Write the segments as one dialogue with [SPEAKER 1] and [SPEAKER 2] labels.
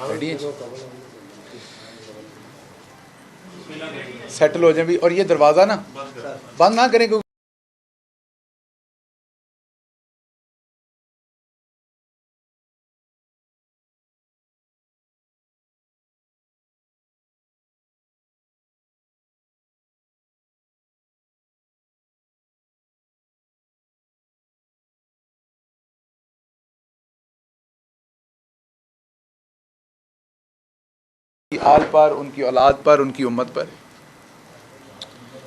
[SPEAKER 1] Ready है, settle हो जाए भी। और ये दरवाज़ा ना बंद ना करें क्योंकि आल पर, उनकी औलाद पर, उनकी उम्मत पर,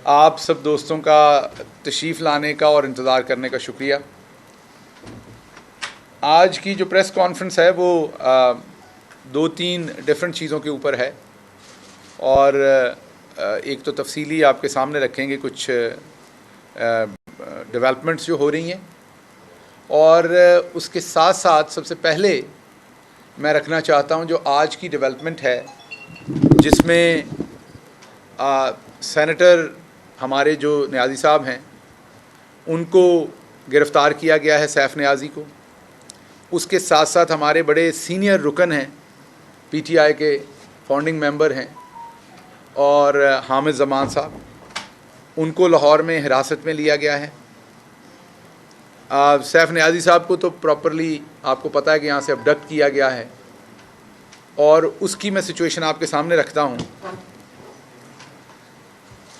[SPEAKER 1] आप सब दोस्तों का तशरीफ़ लाने का और इंतज़ार करने का शुक्रिया। आज की जो प्रेस कॉन्फ्रेंस है वो 2-3 डिफरेंट चीज़ों के ऊपर है और एक तो तफसीली आपके सामने रखेंगे कुछ डेवलपमेंट्स जो हो रही हैं, और उसके साथ साथ सबसे पहले मैं रखना चाहता हूं जो आज की डेवलपमेंट है जिसमें सेनेटर हमारे जो न्याज़ी साहब हैं उनको गिरफ़्तार किया गया है, सैफ न्याज़ी को। उसके साथ साथ हमारे बड़े सीनियर रुकन हैं, पीटीआई के फाउंडिंग मेंबर हैं, और हामिद ज़मान साहब, उनको लाहौर में हिरासत में लिया गया है। सैफ न्याज़ी साहब को तो प्रॉपरली आपको पता है कि यहाँ से अबडक्ट किया गया है, और उसकी मैं सिचुएशन आपके सामने रखता हूँ।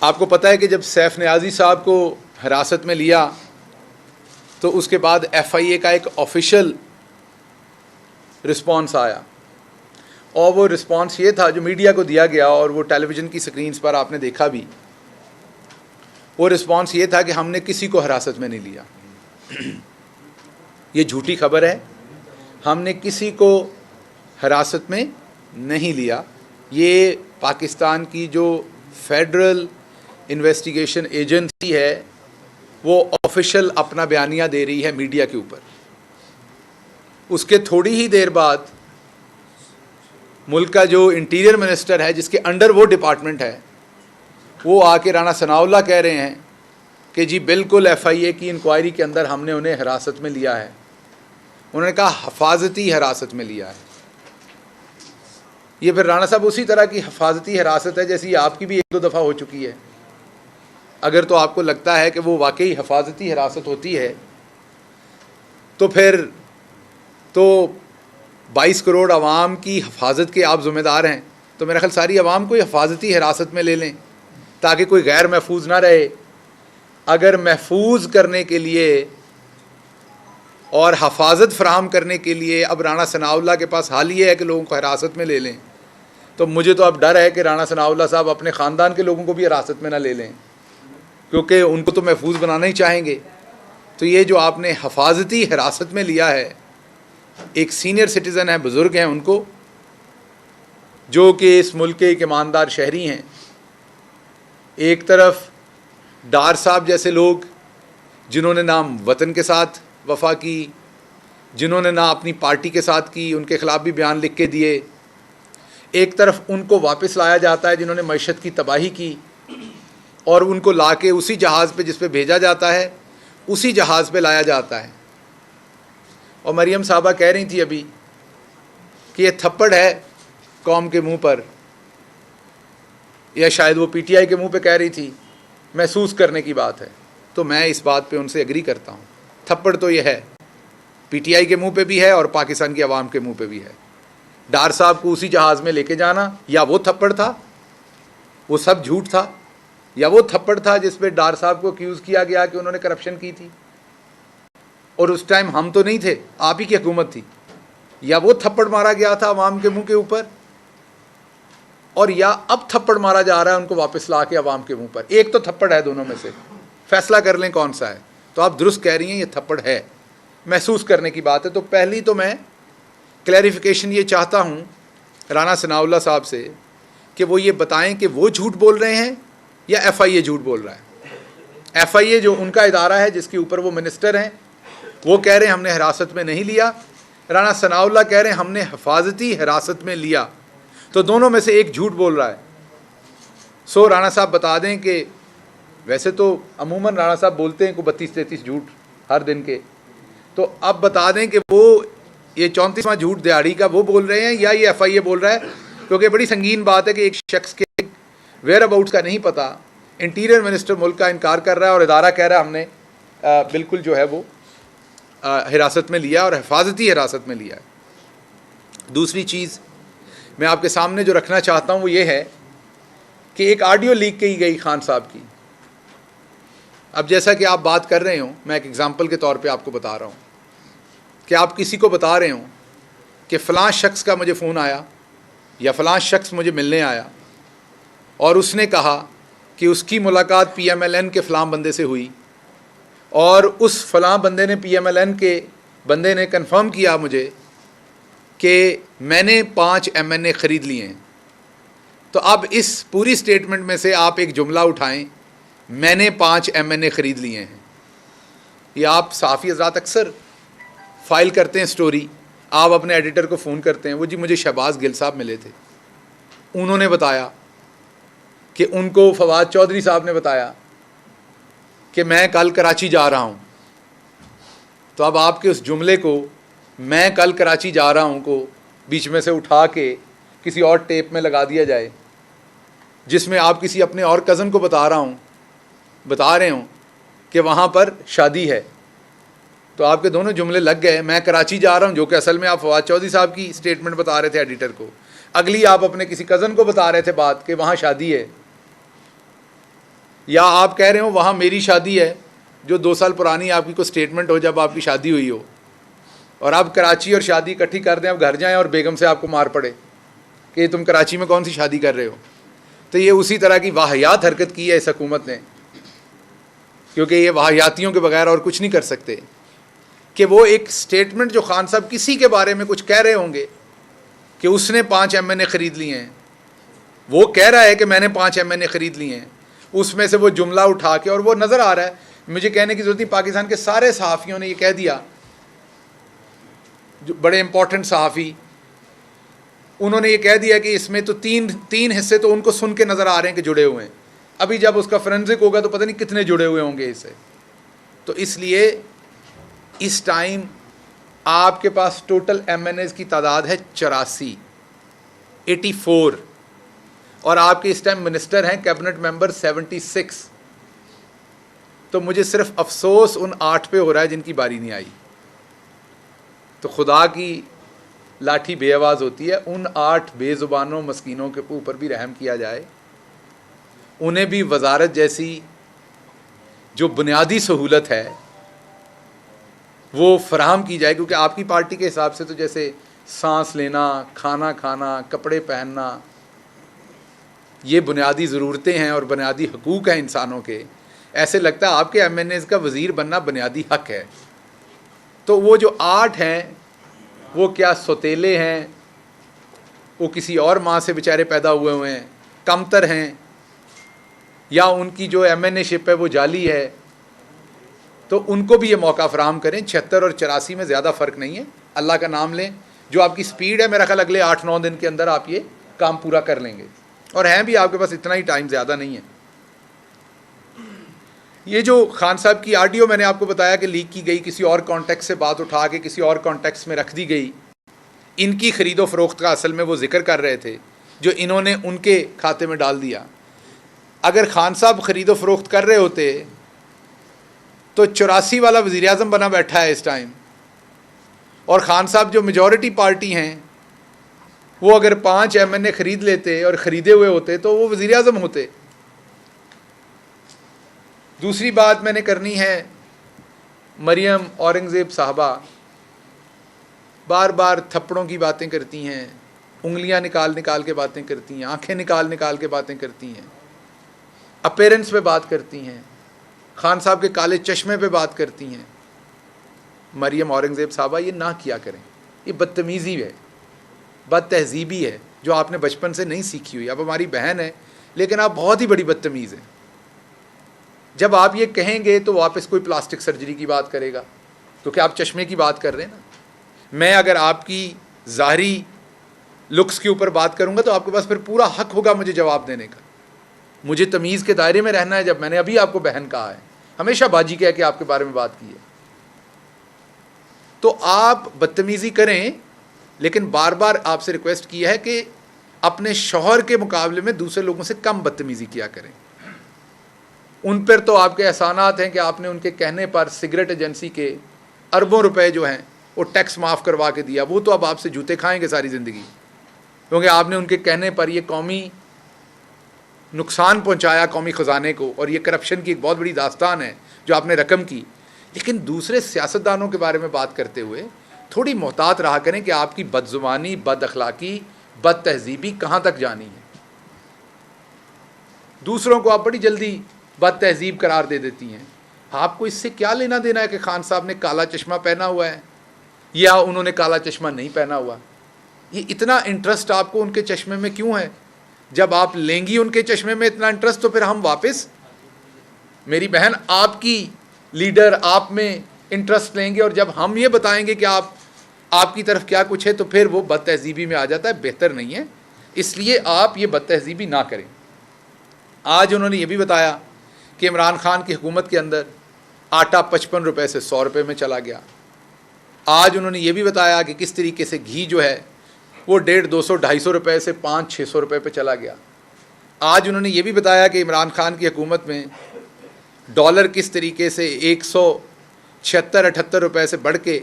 [SPEAKER 1] आपको पता है कि जब सैफ न्याज़ी साहब को हिरासत में लिया तो उसके बाद FIA का एक ऑफिशियल रिस्पांस आया, और वो रिस्पांस ये था जो मीडिया को दिया गया और वो टेलीविज़न की स्क्रीन्स पर आपने देखा भी। वो रिस्पांस ये था कि हमने किसी को हिरासत में नहीं लिया। ये झूठी खबर है, हमने किसी को हिरासत में नहीं लिया। ये पाकिस्तान की जो फेडरल इन्वेस्टिगेशन एजेंसी है वो ऑफिशियल अपना बयानिया दे रही है मीडिया के ऊपर। उसके थोड़ी ही देर बाद मुल्क का जो इंटीरियर मिनिस्टर है, जिसके अंडर वो डिपार्टमेंट है, वो आके राना सनाउल्लाह कह रहे हैं कि जी बिल्कुल FIA की इंक्वायरी के अंदर हमने उन्हें हिरासत में लिया है। उन्होंने कहा हिफाजती हिरासत में लिया है। ये फिर राना साहब उसी तरह की हिफाजती हिरासत है जैसी आपकी भी 1-2 दफ़ा हो चुकी है। अगर तो आपको लगता है कि वो वाकई हिफाजती हिरासत होती है तो फिर तो 22 करोड़ आवाम की हिफाजत के आप ज़िम्मेदार हैं, तो मेरा ख्याल सारी आवाम को हिफाजती हिरासत में ले लें ताकि कोई गैर महफूज ना रहे। अगर महफूज करने के लिए और हफाजत फ़राहम करने के लिए अब राना सनाउल्लाह के पास हाल ये है कि लोगों को हिरासत में ले लें, तो मुझे तो अब डर है कि राना सनाउल्लाह साहब अपने ख़ानदान के लोगों को भी हिरासत में ना ले लें, क्योंकि उनको तो महफूज बनाना ही चाहेंगे। तो ये जो आपने हिफाजती हिरासत में लिया है, एक सीनियर सिटीज़न है, बुज़ुर्ग हैं उनको, जो कि इस मुल्क के एक ईमानदार शहरी हैं। एक तरफ डार साहब जैसे लोग जिन्होंने ना वतन के साथ वफा की, जिन्होंने ना अपनी पार्टी के साथ की, उनके ख़िलाफ़ भी बयान लिख के दिए। एक तरफ उनको वापस लाया जाता है जिन्होंने मईशत की तबाही की, और उनको ला के उसी जहाज़ पे जिस पे भेजा जाता है उसी जहाज़ पे लाया जाता है। और मरियम साहबा कह रही थी अभी कि ये थप्पड़ है कौम के मुंह पर, या शायद वो PTI के मुंह पे कह रही थी, महसूस करने की बात है। तो मैं इस बात पे उनसे एग्री करता हूँ। थप्पड़ तो ये है, PTI के मुंह पे भी है और पाकिस्तान की आवाम के मुंह पे भी है। डार साहब को उसी जहाज़ में लेके जाना, या वो थप्पड़ था, वो सब झूठ था, या वो थप्पड़ था जिस पे डार साहब को एक्यूज़ किया गया कि उन्होंने करप्शन की थी, और उस टाइम हम तो नहीं थे, आप ही की हुकूमत थी। या वो थप्पड़ मारा गया था अवाम के मुंह के ऊपर, और या अब थप्पड़ मारा जा रहा है उनको वापस ला के अवाम के मुंह पर। एक तो थप्पड़ है, दोनों में से फैसला कर लें कौन सा है। तो आप दुरुस्त कह रही हैं, ये थप्पड़ है, महसूस करने की बात है। तो पहली तो मैं क्लैरिफिकेशन ये चाहता हूँ राना सनाउल्लाह साहब से कि वो ये बताएं कि वो झूठ बोल रहे हैं या FIA झूठ बोल रहा है। FIA जो उनका इदारा है जिसके ऊपर वो मिनिस्टर हैं, वो कह रहे हैं हमने हिरासत में नहीं लिया। राना सनाउल्लाह कह रहे हैं हमने हिफाजती हिरासत में लिया। तो दोनों में से एक झूठ बोल रहा है। सो राना साहब बता दें कि वैसे तो अमूमन राना साहब बोलते हैं को 32-33 झूठ हर दिन के, तो अब बता दें कि वो ये 34वां झूठ दिहाड़ी का वो बोल रहे हैं या ये FIA बोल रहा है? क्योंकि बड़ी संगीन बात है कि एक शख्स के वेयर अबाउट्स का नहीं पता, इंटीरियर मिनिस्टर मुल्क का इनकार कर रहा है और इदारा कह रहा है हमने बिल्कुल जो है वो हिरासत में लिया और हिफाजती हिरासत में लिया है। दूसरी चीज़ मैं आपके सामने जो रखना चाहता हूँ वो ये है कि एक ऑडियो लीक की गई खान साहब की। अब जैसा कि आप बात कर रहे हो, मैं एक एग्ज़ाम्पल के तौर पे आपको बता रहा हूँ कि आप किसी को बता रहे हो कि फ़लाँ शख्स का मुझे फ़ोन आया या फ़लाँ शख्स मुझे मिलने आया और उसने कहा कि उसकी मुलाकात PMLN के फ़लाँ बंदे से हुई और उस फ़लाँ बंदे ने PMLN के बंदे ने कंफर्म किया मुझे कि मैंने 5 MNA ख़रीद लिए हैं। तो अब इस पूरी स्टेटमेंट में से आप एक जुमला उठाएं, मैंने 5 MNA ख़रीद लिए हैं। ये आप सहाफ़ी हज़रात अक्सर फ़ाइल करते हैं स्टोरी, आप अपने एडिटर को फ़ोन करते हैं, वो जी मुझे शहबाज गिल साहब मिले थे, उन्होंने बताया कि उनको फवाद चौधरी साहब ने बताया कि मैं कल कराची जा रहा हूँ। तो अब आपके उस जुमले को मैं कल कराची जा रहा हूँ को बीच में से उठा के किसी और टेप में लगा दिया जाए जिसमें आप किसी अपने और कज़न को बता रहे हो कि वहाँ पर शादी है, तो आपके दोनों जुमले लग गए। मैं कराची जा रहा हूँ, जो कि असल में आप फवाद चौधरी साहब की स्टेटमेंट बता रहे थे एडिटर को, अगली आप अपने किसी कज़न को बता रहे थे बात कि वहाँ शादी है, या आप कह रहे हो वहाँ मेरी शादी है जो 2 साल पुरानी आपकी कोई स्टेटमेंट हो जब आपकी शादी हुई हो, और आप कराची और शादी इकट्ठी कर दें, आप घर जाएँ और बेगम से आपको मार पड़े कि तुम कराची में कौन सी शादी कर रहे हो। तो ये उसी तरह की वाहियात हरकत की है इस हुकूमत ने, क्योंकि ये वाहियातियों के बगैर और कुछ नहीं कर सकते। कि वो एक स्टेटमेंट जो खान साहब किसी के बारे में कुछ कह रहे होंगे कि उसने 5 MNA ख़रीद लिए हैं, वो कह रहा है कि मैंने 5 MNA ख़रीद लिए हैं, उसमें से वो जुमला उठा के, और वो नज़र आ रहा है, मुझे कहने की ज़रूरत नहीं, पाकिस्तान के सारे सहाफ़ियों ने ये कह दिया, जो बड़े इंपॉर्टेंट सहाफ़ी, उन्होंने ये कह दिया कि इसमें तो तीन हिस्से तो उनको सुन के नज़र आ रहे हैं कि जुड़े हुए हैं। अभी जब उसका फोरेंसिक होगा तो पता नहीं कितने जुड़े हुए होंगे इससे। तो इसलिए इस टाइम आपके पास टोटल MNAs की तादाद है 84 और आपके इस टाइम मिनिस्टर हैं कैबिनेट मेंबर 76। तो मुझे सिर्फ अफसोस उन 8 पे हो रहा है जिनकी बारी नहीं आई। तो खुदा की लाठी बेआवाज़ होती है, उन 8 बेज़ुबानों मस्कीनों के ऊपर भी रहम किया जाए, उन्हें भी वजारत जैसी जो बुनियादी सहूलत है वो फराहम की जाए। क्योंकि आपकी पार्टी के हिसाब से तो जैसे सांस लेना, खाना खाना, कपड़े पहनना, ये बुनियादी ज़रूरतें हैं और बुनियादी हकूक़ हैं इंसानों के, ऐसे लगता है आपके MNAs का वज़ीर बनना बुनियादी हक है। तो वो जो 8 हैं वो क्या सौतेले हैं, वो किसी और माँ से बेचारे पैदा हुए हैं, कमतर हैं, या उनकी जो MNA शिप है वो जाली है, तो उनको भी ये मौका फराहम करें। 76 और 84 में ज़्यादा फ़र्क नहीं है। अल्लाह का नाम लें, जो आपकी स्पीड है मेरा ख्याल अगले 8-9 दिन के अंदर आप ये काम पूरा कर लेंगे, और हैं भी आपके पास इतना ही टाइम, ज़्यादा नहीं है। ये जो खान साहब की ऑडियो मैंने आपको बताया कि लीक की गई, किसी और कॉन्टेक्स्ट से बात उठा के किसी और कॉन्टेक्स्ट में रख दी गई, इनकी ख़रीदो फ़रोख्त का असल में वो जिक्र कर रहे थे जो इन्होंने उनके खाते में डाल दिया। अगर खान साहब ख़रीदो फ़रोख्त कर रहे होते तो 84 वाला वज़ीर आज़म बना बैठा है इस टाइम, और ख़ान साहब जो मेजॉरिटी पार्टी हैं वो अगर 5 MNA ख़रीद लेते और ख़रीदे हुए होते तो वो वज़ीर आज़म होते। दूसरी बात मैंने करनी है, मरियम औरंगज़ेब साहबा बार बार थप्पड़ों की बातें करती हैं, उंगलियां निकाल निकाल के बातें करती हैं, आंखें निकाल निकाल के बातें करती हैं, अपीयरेंस पे बात करती हैं, खान साहब के काले चश्मे पे बात करती हैं। मरियम औरंगज़ेब साहबा ये ना किया करें, ये बदतमीज़ी है, बद तहज़ीबी है जो आपने बचपन से नहीं सीखी हुई। अब हमारी बहन है लेकिन आप बहुत ही बड़ी बदतमीज़ हैं। जब आप ये कहेंगे तो वापस कोई प्लास्टिक सर्जरी की बात करेगा, क्योंकि आप चश्मे की बात कर रहे हैं ना। मैं अगर आपकी ज़ाहरी लुक्स के ऊपर बात करूँगा तो आपके पास फिर पूरा हक होगा मुझे जवाब देने का। मुझे तमीज़ के दायरे में रहना है। जब मैंने अभी आपको बहन कहा है, हमेशा बाजी कह के आपके बारे में बात की है। तो आप बदतमीज़ी करें, लेकिन बार बार आपसे रिक्वेस्ट किया है कि अपने शौहर के मुकाबले में दूसरे लोगों से कम बदतमीज़ी किया करें। उन पर तो आपके एहसानात हैं कि आपने उनके कहने पर सिगरेट एजेंसी के अरबों रुपए जो हैं वो टैक्स माफ़ करवा के दिया। वो तो अब आपसे जूते खाएंगे सारी ज़िंदगी, क्योंकि आपने उनके कहने पर ये कौमी नुकसान पहुंचाया कौमी ख़जाने को, और ये करप्शन की एक बहुत बड़ी दास्तान है जो आपने रकम की। लेकिन दूसरे सियासतदानों के बारे में बात करते हुए थोड़ी मोहतात रहा करें कि आपकी बदजुबानी, बद अखलाकी, बद तहजीबी कहाँ तक जानी है। दूसरों को आप बड़ी जल्दी बद तहजीब करार दे देती हैं। आपको इससे क्या लेना देना है कि खान साहब ने काला चश्मा पहना हुआ है या उन्होंने काला चश्मा नहीं पहना हुआ। ये इतना इंटरेस्ट आपको उनके चश्मे में क्यों है? जब आप लेंगी उनके चश्मे में इतना इंटरेस्ट, तो फिर हम वापस, मेरी बहन, आपकी लीडर आप में इंटरेस्ट लेंगे, और जब हम ये बताएंगे कि आपकी तरफ क्या कुछ है, तो फिर वो बद तहजीबी में आ जाता है। बेहतर नहीं है, इसलिए आप ये बद तहजीबी ना करें। आज उन्होंने ये भी बताया कि इमरान खान की हुकूमत के अंदर आटा 55 रुपये से 100 रुपये में चला गया। आज उन्होंने ये भी बताया कि किस तरीके से घी जो है वो 150, 200, 250 रुपये से 500, 600 रुपये पे चला गया। आज उन्होंने ये भी बताया कि इमरान खान की हुकूमत में डॉलर किस तरीके से 176, 78 रुपये से बढ़ के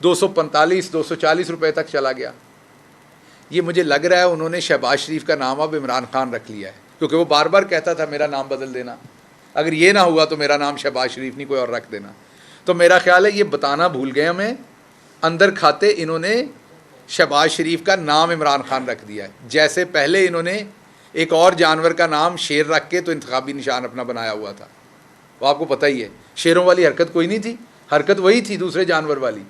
[SPEAKER 1] 245, 240 रुपये तक चला गया। ये मुझे लग रहा है उन्होंने शहबाज शरीफ का नाम अब इमरान खान रख लिया है, क्योंकि वो बार बार कहता था मेरा नाम बदल देना, अगर ये ना हुआ तो मेरा नाम शहबाज शरीफ नहीं कोई और रख देना। तो मेरा ख्याल है ये बताना भूल गए हमें, अंदर खाते इन्होंने शहबाज शरीफ का नाम इमरान खान रख दिया है। जैसे पहले इन्होंने एक और जानवर का नाम शेर रख के तो इंतखाबी निशान अपना बनाया हुआ था, वो आपको पता ही है। शेरों वाली हरकत कोई नहीं थी, हरकत वही थी दूसरे जानवर वाली,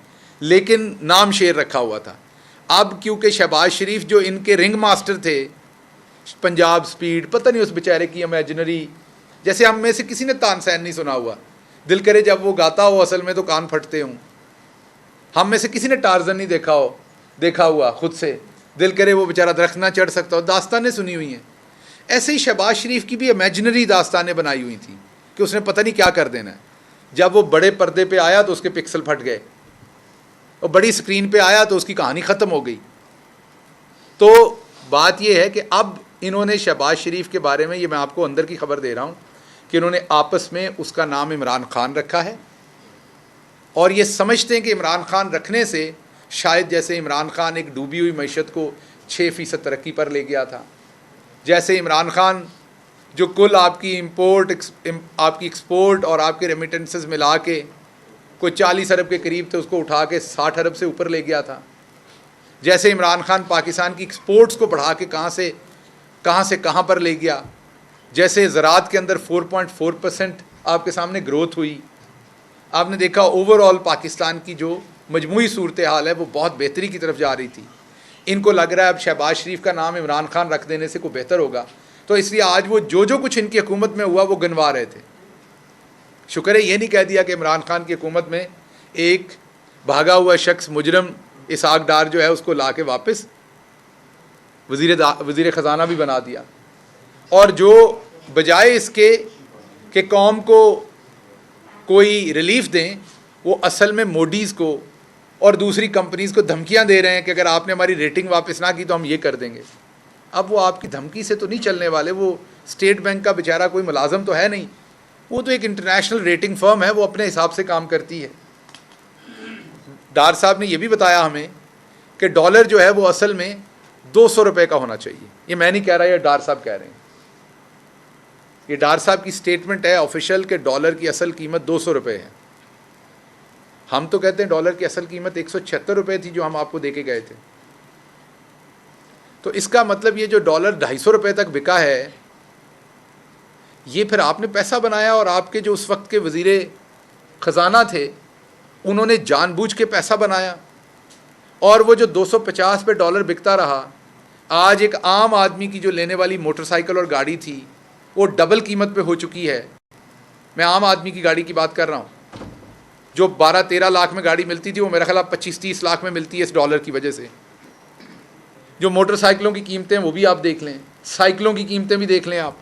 [SPEAKER 1] लेकिन नाम शेर रखा हुआ था। अब क्योंकि शहबाज शरीफ जो इनके रिंग मास्टर थे, पंजाब स्पीड, पता नहीं उस बेचारे की इमेजिनरी, जैसे हम में से किसी ने तानसेन नहीं सुना हुआ, दिल करे जब वो गाता हो असल में तो कान फटते हों। हम में से किसी ने टार्जन नहीं देखा हुआ खुद से, दिल करे वो बेचारा दरख्त ना चढ़ सकता हो। दास्तानें सुनी हुई हैं। ऐसे ही शहबाज शरीफ की भी इमेजिनरी दास्तानें बनाई हुई थी कि उसने पता नहीं क्या कर देना है। जब वो बड़े पर्दे पे आया तो उसके पिक्सल फट गए, और बड़ी स्क्रीन पे आया तो उसकी कहानी ख़त्म हो गई। तो बात यह है कि अब इन्होंने शहबाज शरीफ के बारे में, ये मैं आपको अंदर की खबर दे रहा हूँ, कि इन्होंने आपस में उसका नाम इमरान खान रखा है, और ये समझते हैं कि इमरान खान रखने से शायद, जैसे इमरान खान एक डूबी हुई मैशत को 6% तरक्की पर ले गया था, जैसे इमरान खान जो कुल आपकी आपकी एक्सपोर्ट और आपके रेमिटेंसेस मिला के कोई 40 अरब के करीब थे, उसको उठा के 60 अरब से ऊपर ले गया था। जैसे इमरान खान पाकिस्तान की एक्सपोर्ट्स को बढ़ा के कहाँ से कहाँ पर ले गया। जैसे ज़राअत के अंदर 4.4% आपके सामने ग्रोथ हुई। आपने देखा ओवरऑल पाकिस्तान की जो मजमूई सूरत हाल है वो बहुत बेहतरी की तरफ जा रही थी। इनको लग रहा है अब शहबाज शरीफ का नाम इमरान खान रख देने से कोई बेहतर होगा, तो इसलिए आज वो जो कुछ इनकी हुकूमत में हुआ वो गिनवा रहे थे। शुक्र है ये नहीं कह दिया कि इमरान खान की हुकूमत में एक भागा हुआ शख्स मुजरम इसहाक डार जो है उसको ला के वापस वज़ीर ख़जाना भी बना दिया, और जो बजाय इसके कि कौम को कोई रिलीफ दें, वो असल में मोडीज़ को और दूसरी कंपनीज़ को धमकियां दे रहे हैं कि अगर आपने हमारी रेटिंग वापस ना की तो हम ये कर देंगे। अब वो आपकी धमकी से तो नहीं चलने वाले। वो स्टेट बैंक का बेचारा कोई मुलाजम तो है नहीं, वो तो एक इंटरनेशनल रेटिंग फर्म है, वो अपने हिसाब से काम करती है। डार साहब ने यह भी बताया हमें कि डॉलर जो है वो असल में 200 रुपये का होना चाहिए। ये मैं नहीं कह रहा, ये डार साहब कह रहे हैं। ये डार साहब की स्टेटमेंट है ऑफिशियल कि डॉलर की असल कीमत 200 रुपये है। हम तो कहते हैं डॉलर की असल कीमत 176 रुपये थी जो हम आपको दे के गए थे। तो इसका मतलब ये जो डॉलर 250 रुपये तक बिका है, ये फिर आपने पैसा बनाया, और आपके जो उस वक्त के वज़ीरे ख़जाना थे उन्होंने जानबूझ के पैसा बनाया, और वो जो 250 पे डॉलर बिकता रहा, आज एक आम आदमी की जो लेने वाली मोटरसाइकिल और गाड़ी थी वो डबल कीमत पे हो चुकी है। मैं आम आदमी की गाड़ी की बात कर रहा हूँ। जो 12-13 लाख में गाड़ी मिलती थी वो मेरा ख्याल 25-30 लाख में मिलती है इस डॉलर की वजह से। जो मोटरसाइकिलों की कीमतें वो भी आप देख लें, साइकिलों की कीमतें भी देख लें आप।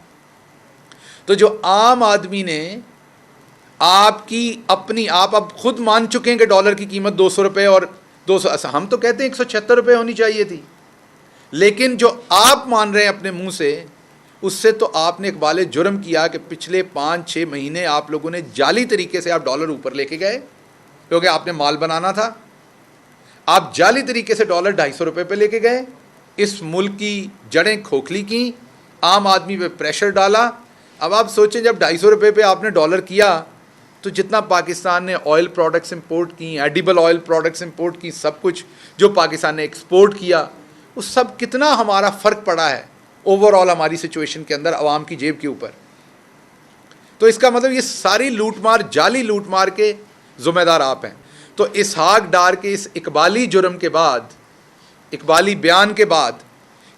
[SPEAKER 1] तो जो आम आदमी ने आपकी अपनी, आप अब खुद मान चुके हैं कि डॉलर की कीमत 200 रुपये और 200, हम तो कहते हैं 176 रुपये होनी चाहिए थी, लेकिन जो आप मान रहे हैं अपने मुंह से, उससे तो आपने इकबाल जुर्म किया कि पिछले 5-6 महीने आप लोगों ने जाली तरीके से आप डॉलर ऊपर लेके गए, क्योंकि आपने माल बनाना था। आप जाली तरीके से डॉलर 250 रुपये पे लेके गए, इस मुल्क की जड़ें खोखली की, आम आदमी पे प्रेशर डाला। अब आप सोचें, जब 250 रुपये पे आपने डॉलर किया, तो जितना पाकिस्तान ने ऑयल प्रोडक्ट्स इंपोर्ट की, एडिबल ऑयल प्रोडक्ट्स इंपोर्ट की, सब कुछ जो पाकिस्तान ने एक्सपोर्ट किया, वो सब कितना हमारा फ़र्क पड़ा है ओवरऑल हमारी सिचुएशन के अंदर, आवाम की जेब के ऊपर। तो इसका मतलब ये सारी लूटमार, जाली लूटमार के ज़िम्मेदार आप हैं। तो इसहाक डार के इस इकबाली जुर्म के बाद, इकबाली बयान के बाद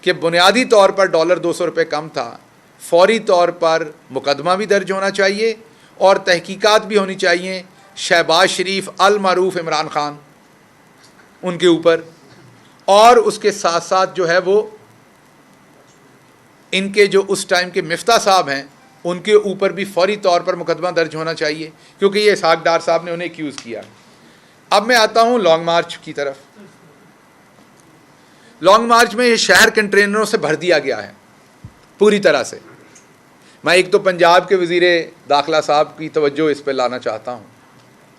[SPEAKER 1] कि बुनियादी तौर पर डॉलर 200 रुपये कम था, फौरी तौर पर मुकदमा भी दर्ज होना चाहिए और तहकीकात भी होनी चाहिए शहबाज शरीफ, अल मारूफ इमरान खान उनके ऊपर, और उसके साथ साथ जो है वो इनके जो उस टाइम के मिफ्ता साहब हैं उनके ऊपर भी फौरी तौर पर मुकदमा दर्ज होना चाहिए, क्योंकि ये इसहाक डार साहब ने उन्हें एक्यूज़ किया। अब मैं आता हूँ लॉन्ग मार्च की तरफ। लॉन्ग मार्च में ये शहर कंटेनरों से भर दिया गया है पूरी तरह से। मैं एक तो पंजाब के वज़ीर दाखिला साहब की तवज्जो इस पर लाना चाहता हूँ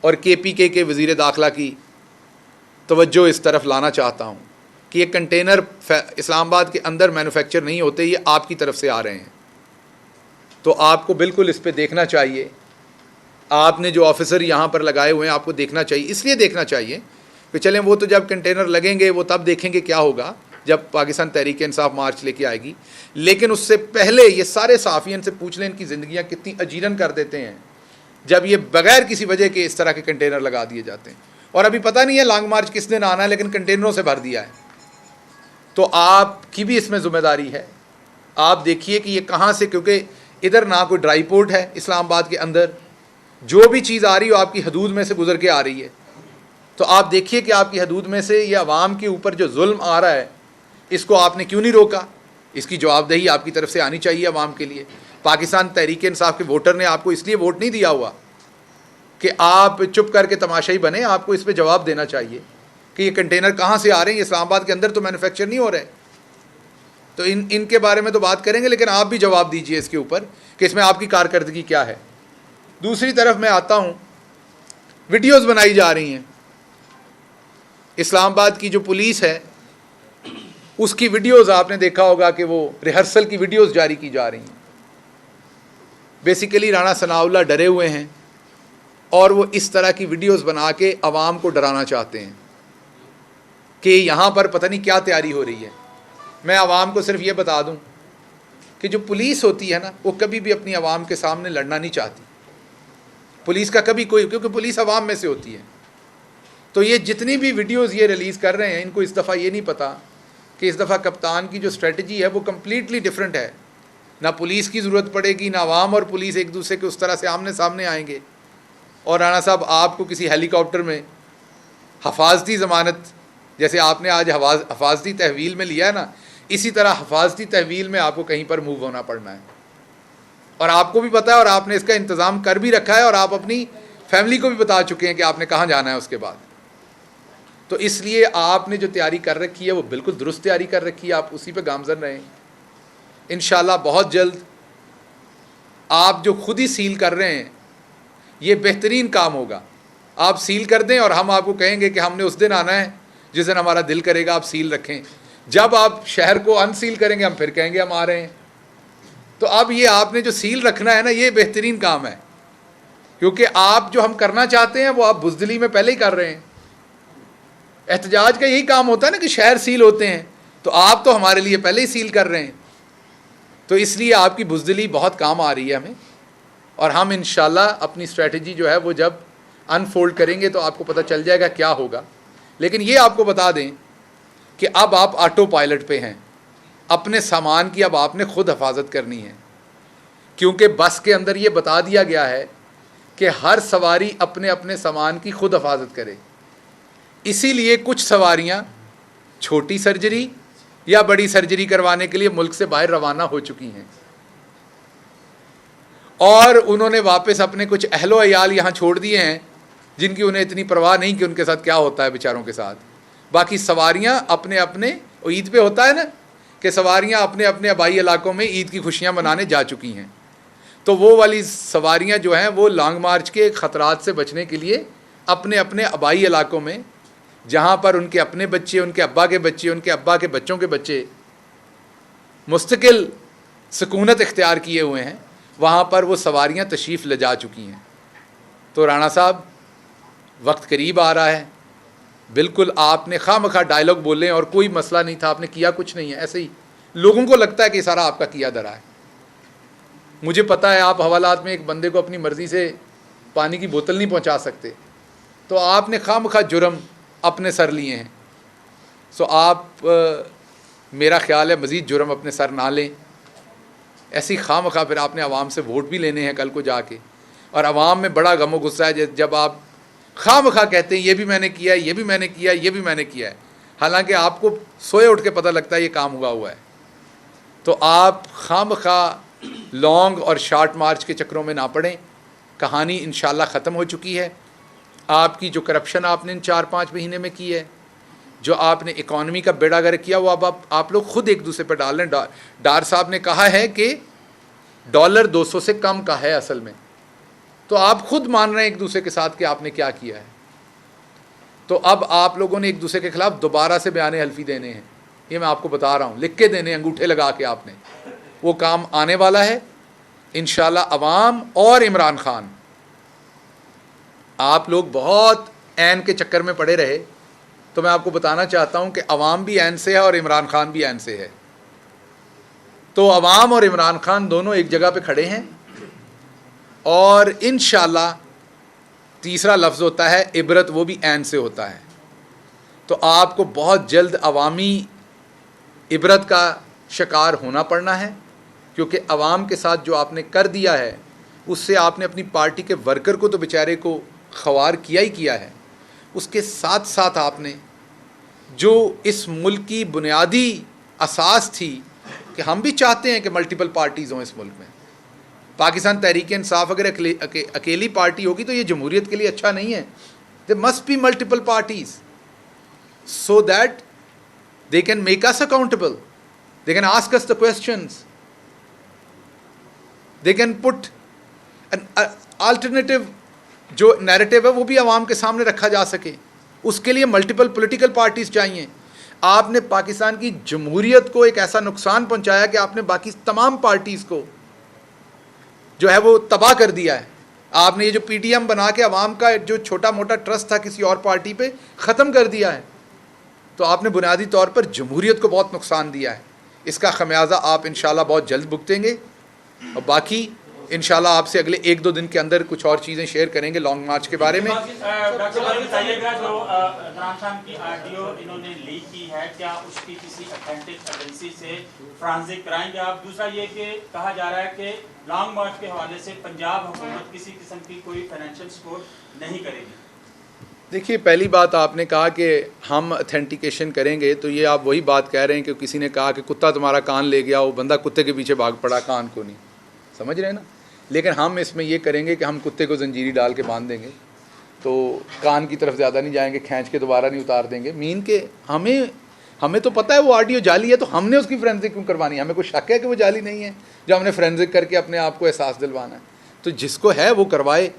[SPEAKER 1] और KPK के वज़ीर दाखिला की तवज्जो इस तरफ लाना चाहता हूँ कि ये कंटेनर इस्लामाबाद के अंदर मैन्युफैक्चर नहीं होते, ये आपकी तरफ से आ रहे हैं। तो आपको बिल्कुल इस पर देखना चाहिए। आपने जो ऑफिसर यहाँ पर लगाए हुए हैं, आपको देखना चाहिए। इसलिए देखना चाहिए कि चलें, वो तो जब कंटेनर लगेंगे वो तब देखेंगे क्या होगा, जब पाकिस्तान तहरीक इंसाफ मार्च लेके आएगी। लेकिन उससे पहले ये सारे सहाफ़ियन से पूछ लें इनकी ज़िंदगियाँ कितनी अजीरन कर देते हैं जब ये बग़ैर किसी वजह के इस तरह के कंटेनर लगा दिए जाते हैं। और अभी पता नहीं है लॉन्ग मार्च किस दिन आना है, लेकिन कंटेनरों से भर दिया है। तो आपकी भी इसमें ज़िम्मेदारी है। आप देखिए कि ये कहाँ से, क्योंकि इधर ना कोई ड्राई पोर्ट है इस्लामाबाद के अंदर, जो भी चीज़ आ रही हो आपकी हदूद में से गुजर के आ रही है। तो आप देखिए कि आपकी हदूद में से ये अवाम के ऊपर जो जुल्म आ रहा है, इसको आपने क्यों नहीं रोका? इसकी जवाबदेही आपकी तरफ से आनी चाहिए अवाम के लिए। पाकिस्तान तहरीक इंसाफ के वोटर ने आपको इसलिए वोट नहीं दिया हुआ कि आप चुप करके तमाशाई बने। आपको इस पर जवाब देना चाहिए कि ये कंटेनर कहाँ से आ रहे हैं, इस्लामाबाद के अंदर तो मैन्युफैक्चर नहीं हो रहे। तो इनके बारे में तो बात करेंगे, लेकिन आप भी जवाब दीजिए इसके ऊपर कि इसमें आपकी कारकर्दगी क्या है। दूसरी तरफ मैं आता हूँ, वीडियोज़ बनाई जा रही हैं। इस्लामाबाद की जो पुलिस है उसकी वीडियोज़ आपने देखा होगा कि वो रिहर्सल की वीडियोज़ जारी की जा रही हैं। बेसिकली राणा सनाउल्लाह डरे हुए हैं और वो इस तरह की वीडियोज़ बना के आवाम को डराना चाहते हैं कि यहाँ पर पता नहीं क्या तैयारी हो रही है। मैं आवाम को सिर्फ ये बता दूँ कि जो पुलिस होती है ना, वो कभी भी अपनी आवाम के सामने लड़ना नहीं चाहती। पुलिस का कभी कोई, क्योंकि पुलिस आवाम में से होती है। तो ये जितनी भी वीडियोज़ ये रिलीज़ कर रहे हैं, इनको इस दफ़ा ये नहीं पता कि इस दफ़ा कप्तान की जो स्ट्रेटजी है वो कम्प्लीटली डिफरेंट है। ना पुलिस की ज़रूरत पड़ेगी, ना आवाम और पुलिस एक दूसरे के उस तरह से आमने सामने आएंगे। और राणा साहब, आपको किसी हेलीकॉप्टर में हफाजती ज़मानत, जैसे आपने आज हफाजती तहवील में लिया है ना, इसी तरह हफाजती तहवील में आपको कहीं पर मूव होना पड़ना है। और आपको भी पता है और आपने इसका इंतज़ाम कर भी रखा है और आप अपनी फैमिली को भी बता चुके हैं कि आपने कहाँ जाना है उसके बाद। तो इसलिए आपने जो तैयारी कर रखी है वो बिल्कुल दुरुस्त तैयारी कर रखी है, आप उसी पे गामज़न रहें। इंशाल्लाह बहुत जल्द आप जो खुद ही सील कर रहे हैं ये बेहतरीन काम होगा। आप सील कर दें और हम आपको कहेंगे कि हमने उस दिन आना है जिस दिन हमारा दिल करेगा आप सील रखें। जब आप शहर को अनसील करेंगे हम फिर कहेंगे हम आ रहे हैं। तो अब ये आपने जो सील रखना है ना, ये बेहतरीन काम है, क्योंकि आप जो हम करना चाहते हैं वो आप बुज़दिली में पहले ही कर रहे हैं। एहतजाज का यही काम होता है ना कि शहर सील होते हैं, तो आप तो हमारे लिए पहले ही सील कर रहे हैं। तो इसलिए आपकी बुज़दिली बहुत काम आ रही है हमें, और हम इंशाल्लाह अपनी स्ट्रेटजी जो है वो जब अनफोल्ड करेंगे तो आपको पता चल जाएगा क्या होगा। लेकिन ये आपको बता दें कि अब आप ऑटो पायलट पे हैं। अपने सामान की अब आपने खुद हिफाजत करनी है, क्योंकि बस के अंदर ये बता दिया गया है कि हर सवारी अपने अपने सामान की खुद हिफाजत करे। इसीलिए कुछ सवारियां छोटी सर्जरी या बड़ी सर्जरी करवाने के लिए मुल्क से बाहर रवाना हो चुकी हैं, और उन्होंने वापस अपने कुछ अहलो अयाल यहाँ छोड़ दिए हैं जिनकी उन्हें इतनी परवाह नहीं कि उनके साथ क्या होता है बेचारों के साथ। बाकी सवारियाँ अपने अपने, ईद पे होता है ना कि सवारियाँ अपने अपने आबाई इलाकों में ईद की खुशियाँ मनाने जा चुकी हैं, तो वो वाली सवारियाँ जो हैं वो लॉन्ग मार्च के ख़तरात से बचने के लिए अपने अपने आबाई इलाकों में, जहाँ पर उनके अपने बच्चे, उनके अब्बा के बच्चे, उनके अब्बा के बच्चों के बच्चे मुस्तकिल सुकूनत इख्तियार किए हुए हैं, वहाँ पर वो सवारियाँ तशरीफ़ ले जा चुकी हैं। तो राणा साहब, वक्त करीब आ रहा है, बिल्कुल आपने खामखा डायलॉग बोले और कोई मसला नहीं था, आपने किया कुछ नहीं है, ऐसे ही लोगों को लगता है कि सारा आपका किया धरा है। मुझे पता है आप हवालात में एक बंदे को अपनी मर्ज़ी से पानी की बोतल नहीं पहुंचा सकते, तो आपने खामखा जुर्म अपने सर लिए हैं। सो आप मेरा ख्याल है मज़ीद जुर्म अपने सर ना लें। ऐसी खामखा फिर आपने आवाम से वोट भी लेने हैं कल को जाके, और आवाम में बड़ा गमो गुस्सा है जब आप खामखा कहते हैं ये भी मैंने किया है, ये भी मैंने किया है, ये भी मैंने किया है, हालांकि आपको सोए उठ के पता लगता है ये काम हुआ है। तो आप खामखा लॉन्ग और शॉर्ट मार्च के चक्करों में ना पड़ें। कहानी इंशाल्लाह ख़त्म हो चुकी है। आपकी जो करप्शन आपने इन 4-5 महीने में की है, जो आपने इकॉनमी का बेड़ा गर्क किया, वो अब आप लोग खुद एक दूसरे पर डाल रहे हैं। डार साहब ने कहा है कि डॉलर 200 से कम का है असल में, तो आप खुद मान रहे हैं एक दूसरे के साथ कि आपने क्या किया है। तो अब आप लोगों ने एक दूसरे के खिलाफ दोबारा से बयान हल्फी देने हैं, ये मैं आपको बता रहा हूँ, लिख के देने, अंगूठे लगा के। आपने वो काम आने वाला है इंशाल्लाह। अवाम और इमरान खान, आप लोग बहुत ऐन के चक्कर में पड़े रहे, तो मैं आपको बताना चाहता हूँ कि अवाम भी ऐन से है और इमरान खान भी ऐन से है। तो अवाम और इमरान खान दोनों एक जगह पे खड़े हैं, और इंशाल्लाह तीसरा लफ्ज़ होता है इबरत, वो भी ऐन से होता है। तो आपको बहुत जल्द अवामी इबरत का शिकार होना पड़ना है, क्योंकि अवाम के साथ जो आपने कर दिया है उससे आपने अपनी पार्टी के वर्कर को तो बेचारे को ख्वार किया ही किया है, उसके साथ साथ आपने जो इस मुल्क की बुनियादी असास थी कि हम भी चाहते हैं कि मल्टीपल पार्टीज़ हों इस मुल्क में। पाकिस्तान तहरीक इंसाफ अगर अकेली पार्टी होगी तो ये जमहूरियत के लिए अच्छा नहीं है। There must be multiple parties so that they can make us accountable, they can ask us the questions, they can put alternative जो नैरेटिव है वो भी आवाम के सामने रखा जा सके। उसके लिए मल्टीपल पॉलिटिकल पार्टीज़ चाहिए। आपने पाकिस्तान की जमहूरियत को एक ऐसा नुकसान पहुंचाया कि आपने बाकी तमाम पार्टीज़ को जो है वो तबाह कर दिया है। आपने ये जो पीटीएम बना के अवाम का जो छोटा मोटा ट्रस्ट था किसी और पार्टी पे ख़त्म कर दिया है। तो आपने बुनियादी तौर पर जमहूरियत को बहुत नुकसान दिया है। इसका खमियाजा आप इंशाल्लाह बहुत जल्द भुगतेंगे। और बाकी इंशाल्लाह आपसे अगले 1-2 दिन के अंदर कुछ और चीज़ें शेयर करेंगे लॉन्ग मार्च के बारे में।
[SPEAKER 2] डॉक्टर साहब बताइएगा, जो इमरान खान की ऑडियो इन्होंने लीक की है, क्या उसकी किसी ऑथेंटिक एजेंसी से फोरेंसिक कराएंगे आप? दूसरा ये कि कहा जा रहा है कि लॉन्ग मार्च के हवाले से पंजाब हुकूमत किसी किस्म की कोई फाइनेंशियल सपोर्ट नहीं करेगी।
[SPEAKER 1] देखिए, पहली बात आपने कहा कि हम अथेंटिकेशन करेंगे, तो ये आप वही बात कह रहे हैं कि किसी ने कहा कि कुत्ता तुम्हारा कान ले गया, वो बंदा कुत्ते के पीछे भाग पड़ा, कान को नहीं, समझ रहे हैं ना। लेकिन हम इसमें ये करेंगे कि हम कुत्ते को जंजीरी डाल के बांध देंगे, तो कान की तरफ ज़्यादा नहीं जाएंगे, खींच के दोबारा नहीं उतार देंगे। मीन के हमें तो पता है वो ऑडियो जाली है, तो हमने उसकी फोरेंसिक क्यों करवानी है? हमें कोई शक है कि वो जाली नहीं है जो हमने फोरेंसिक करके अपने आप को एहसास दिलवाना है? तो जिसको है वो करवाए,